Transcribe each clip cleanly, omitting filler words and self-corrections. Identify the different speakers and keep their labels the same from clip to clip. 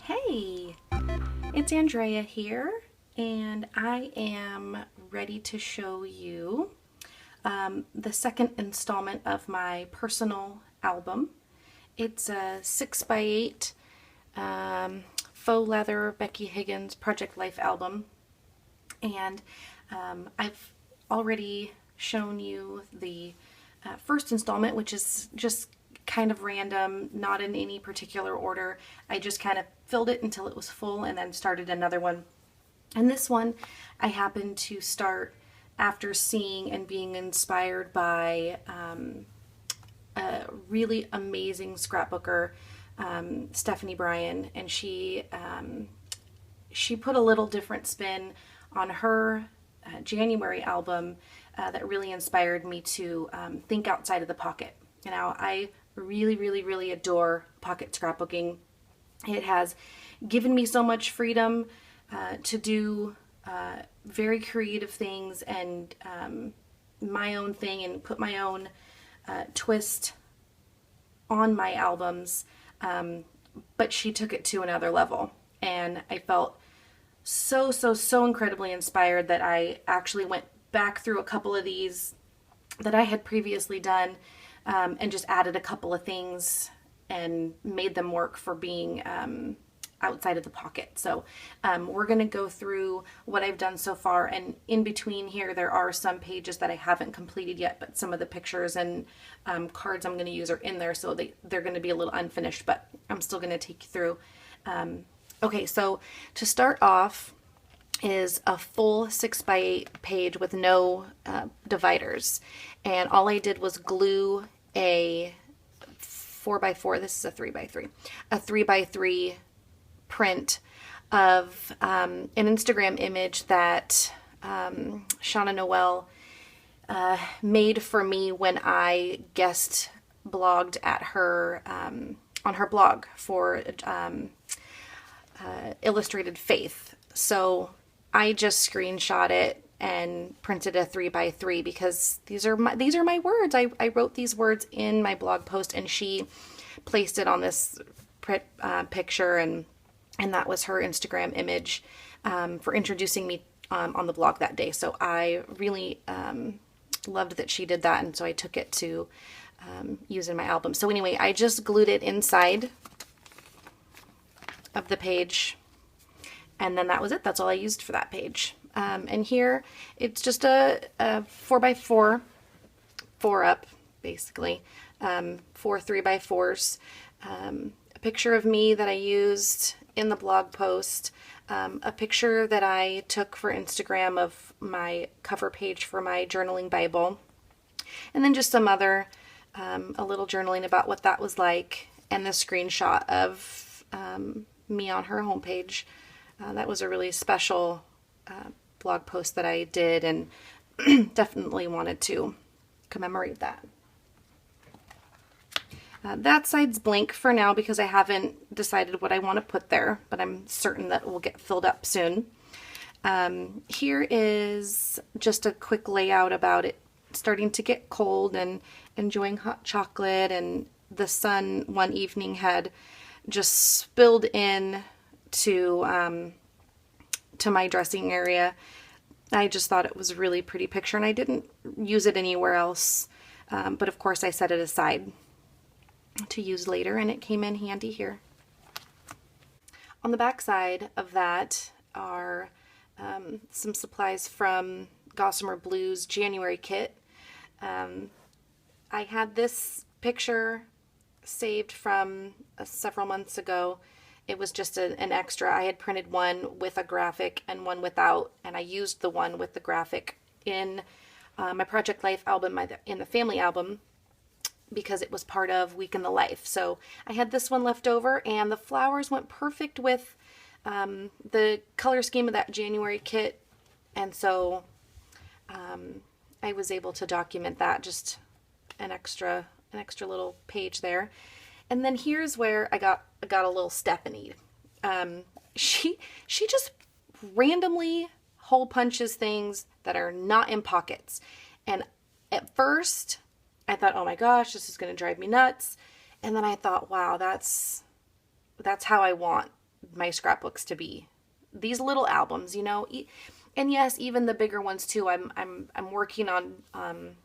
Speaker 1: Hey, it's Andrea here, and I am ready to show you the second installment of my personal album. It's a 6x8 faux leather Becky Higgins Project Life album, and I've already shown you the first installment, which is just kind of random, not in any particular order. I just kind of filled it until it was full and then started another one. And this one I happened to start after seeing and being inspired by a really amazing scrapbooker, Stephanie Bryan, and she put a little different spin on her January album that really inspired me to think outside of the pocket. You know, I really adore pocket scrapbooking. It has given me so much freedom to do very creative things and my own thing and put my own twist on my albums. But she took it to another level, and I felt so incredibly inspired that I actually went back through a couple of these that I had previously done, and just added a couple of things and made them work for being outside of the pocket. So we're going to go through what I've done so far, and in between here there are some pages that I haven't completed yet, but some of the pictures and cards I'm going to use are in there, so they're going to be a little unfinished, but I'm still going to take you through. Okay, so to start off is a full 6x8 page with no dividers, and all I did was glue a 4x4, this is a 3x3, a 3x3 print of an Instagram image that Shauna Noel made for me when I guest blogged at her on her blog for Illustrated Faith. So I just screenshot it and printed a 3x3 because these are my words. I wrote these words in my blog post, and she placed it on this picture, and that was her Instagram image for introducing me on the blog that day. So I really loved that she did that, and so I took it to use in my album. So anyway, I just glued it inside of the page, and then that was it. That's all I used for that page. And here it's just a 4x4, 4 up basically, 4 3x4s, a picture of me that I used in the blog post, a picture that I took for Instagram of my cover page for my journaling Bible, and then just some other a little journaling about what that was like, and the screenshot of me on her homepage. That was a really special blog post that I did, and definitely wanted to commemorate that. That side's blank for now because I haven't decided what I want to put there, but I'm certain that it will get filled up soon. Here is just a quick layout about it starting to get cold and enjoying hot chocolate, and the sun one evening had just spilled in to my dressing area. I just thought it was a really pretty picture, and I didn't use it anywhere else, but of course I set it aside to use later, and it came in handy here. On the back side of that are some supplies from Gossamer Blues January kit. I had this picture saved from several months ago. It was just an extra. I had printed one with a graphic and one without, and I used the one with the graphic in my Project Life album, in the family album, because it was part of Week in the Life. So I had this one left over, and the flowers went perfect with the color scheme of that January kit, and so I was able to document that, just an extra little page there. And then here's where I got a little Stephanie. She just randomly hole punches things that are not in pockets. And at first I thought, oh my gosh, this is going to drive me nuts. And then I thought, wow, that's how I want my scrapbooks to be. These little albums, you know, and yes, even the bigger ones too. I'm working on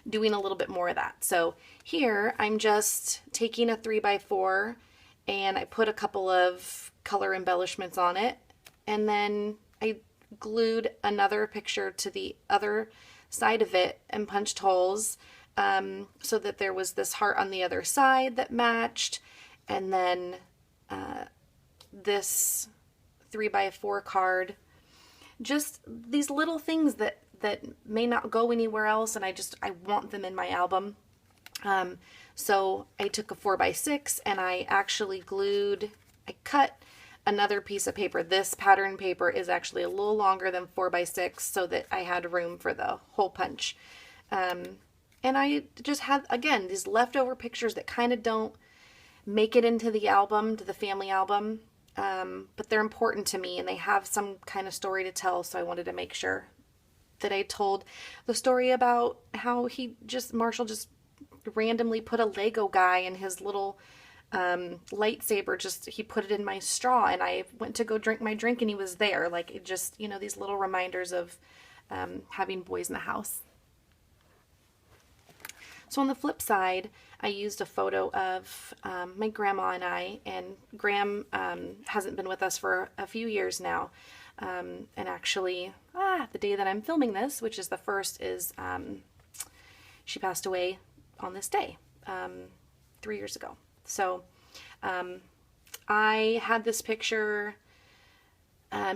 Speaker 1: doing a little bit more of that. So here I'm just taking a 3x4 and I put a couple of color embellishments on it, and then I glued another picture to the other side of it and punched holes so that there was this heart on the other side that matched, and then this 3x4 card. Just these little things that may not go anywhere else, and I want them in my album. So I took a 4x6 and I actually I cut another piece of paper. This pattern paper is actually a little longer than 4x6 so that I had room for the hole punch. And I just had, again, these leftover pictures that kind of don't make it into the album, to the family album. But they're important to me and they have some kind of story to tell. So I wanted to make sure that I told the story about how Marshall just randomly put a Lego guy in his little lightsaber. He put it in my straw and I went to go drink my drink and he was there. Like, it just, you know, these little reminders of having boys in the house. So on the flip side, I used a photo of my grandma and I, and Graham hasn't been with us for a few years now. And actually, the day that I'm filming this, which is the 1st, is she passed away on this day 3 years ago. So I had this picture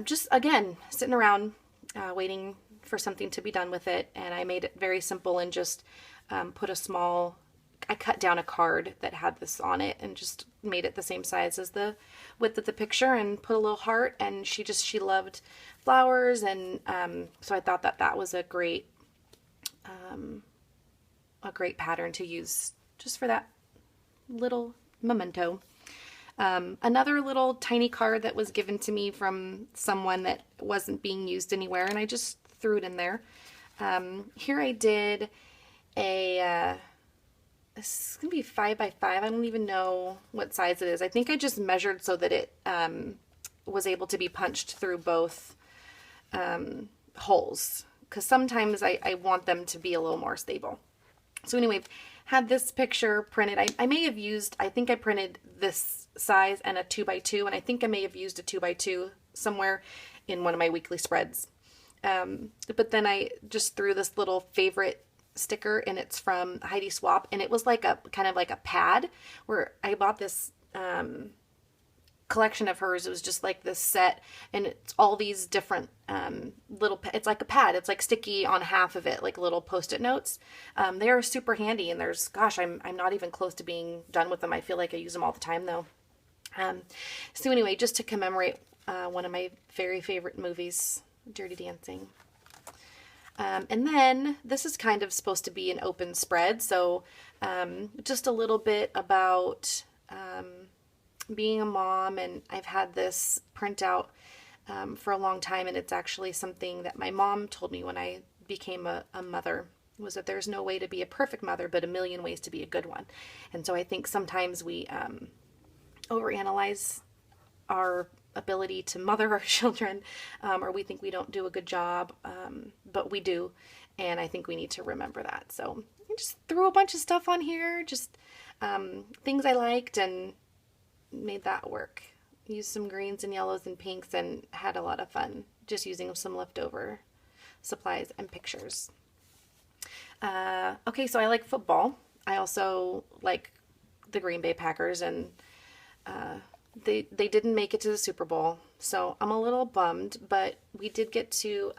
Speaker 1: just, again, sitting around waiting for something to be done with it, and I made it very simple and just put I cut down a card that had this on it and just made it the same size as the width of the picture and put a little heart, and she loved flowers, and so I thought that was a great pattern to use just for that little memento. Another little tiny card that was given to me from someone that wasn't being used anywhere, and I just threw it in there. Here I did this is going to be 5x5. I don't even know what size it is. I think I just measured so that it was able to be punched through both holes, because sometimes I want them to be a little more stable. So anyway, had this picture printed. I think I printed this size and a 2x2, and I think I may have used a 2x2 somewhere in one of my weekly spreads. But then I just threw this little favorite sticker, and it's from Heidi Swap, and it was like a kind of like a pad, where I bought this collection of hers. It was just like this set, and it's all these different it's like a pad. It's like sticky on half of it, like little post-it notes. They are super handy, and I'm not even close to being done with them. I feel like I use them all the time though. So anyway, just to commemorate one of my very favorite movies, Dirty Dancing. And then this is kind of supposed to be an open spread, so just a little bit about being a mom, and I've had this printout for a long time, and it's actually something that my mom told me when I became a mother, was that there's no way to be a perfect mother, but a million ways to be a good one. And so I think sometimes we overanalyze our ability to mother our children, or we think we don't do a good job, but we do, and I think we need to remember that. So I just threw a bunch of stuff on here, just things I liked, and made that work. Used some greens and yellows and pinks, and had a lot of fun just using some leftover supplies and pictures. Okay, so I like football. I also like the Green Bay Packers, and they didn't make it to the Super Bowl, so I'm a little bummed, but we did get to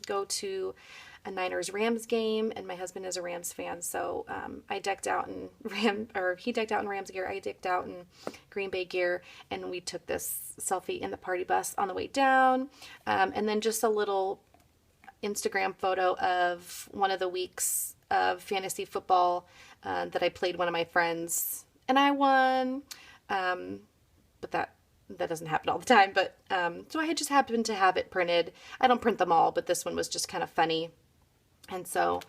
Speaker 1: go to a Niners-Rams game, and my husband is a Rams fan, so he decked out in Rams gear, I decked out in Green Bay gear, and we took this selfie in the party bus on the way down, and then just a little Instagram photo of one of the weeks of fantasy football that I played one of my friends, and I won. But that doesn't happen all the time, but so I had just happened to have it printed. I don't print them all, but this one was just kind of funny. And so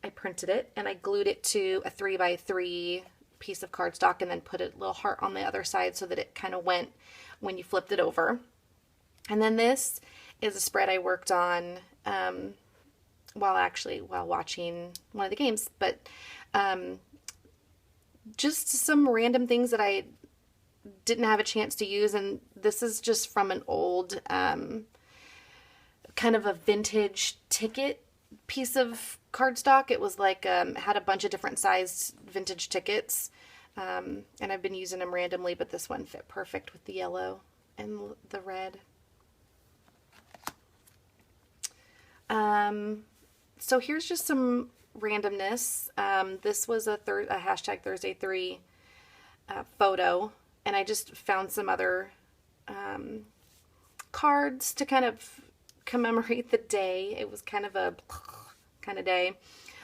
Speaker 1: I printed it and I glued it to a 3x3 piece of cardstock and then put a little heart on the other side so that it kind of went when you flipped it over. And then this is a spread I worked on while watching one of the games, but just some random things that I didn't have a chance to use. And this is just from an old kind of a vintage ticket piece of cardstock. It was like had a bunch of different sized vintage tickets, and I've been using them randomly, but this one fit perfect with the yellow and the red. So here's just some randomness. This was a hashtag Thursday 3 photo, and I just found some other cards to kind of commemorate the day. It was kind of a kind of day,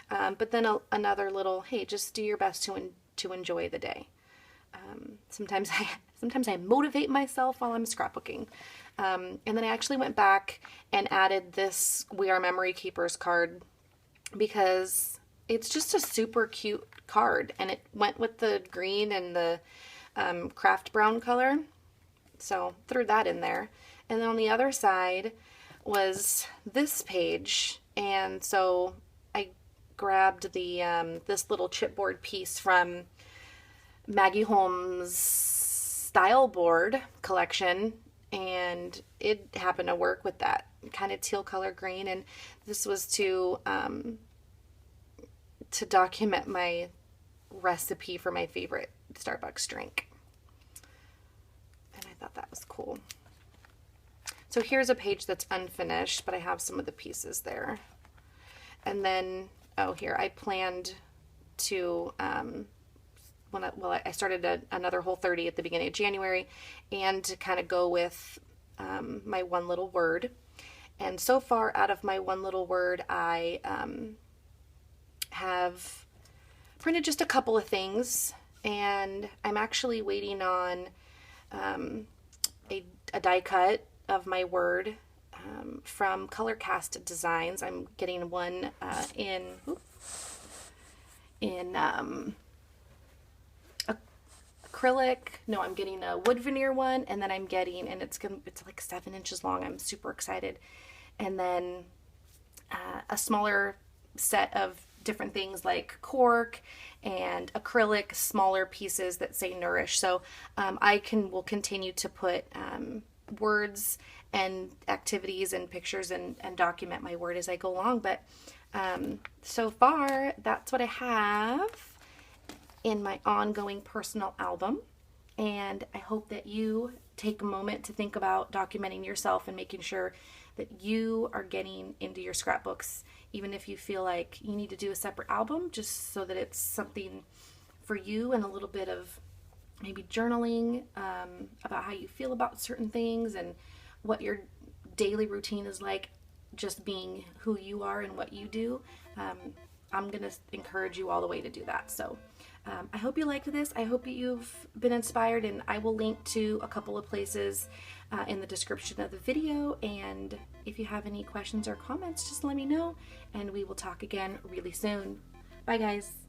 Speaker 1: but then another little, hey, just do your best to enjoy the day. Sometimes I motivate myself while I'm scrapbooking. And then I actually went back and added this We Are Memory Keepers card because it's just a super cute card, and it went with the green and the craft brown color. So threw that in there. And then on the other side was this page, and so I grabbed the this little chipboard piece from Maggie Holmes' Style Board collection, and it happened to work with that kind of teal color green. And this was to document my recipe for my favorite Starbucks drink, and I thought that was cool. So here's a page that's unfinished, but I have some of the pieces there. And then, oh, here, I planned to, I started another Whole30 at the beginning of January, and to kind of go with my one little word. And so far out of my one little word, I have printed just a couple of things, and I'm actually waiting on a die cut of my word from Color Cast Designs. I'm getting one in acrylic. No, I'm getting a wood veneer one, and then I'm getting, and it's like 7 inches long. I'm super excited. And then a smaller set of different things like cork and acrylic, smaller pieces that say Nourish. So will continue to put words and activities and pictures and document my word as I go along. But so far, that's what I have in my ongoing personal album. And I hope that you take a moment to think about documenting yourself and making sure that you are getting into your scrapbooks, even if you feel like you need to do a separate album, just so that it's something for you, and a little bit of maybe journaling about how you feel about certain things and what your daily routine is like, just being who you are and what you do. I'm going to encourage you all the way to do that. So I hope you liked this. I hope you've been inspired, and I will link to a couple of places in the description of the video. And if you have any questions or comments, just let me know, and we will talk again really soon. Bye, guys.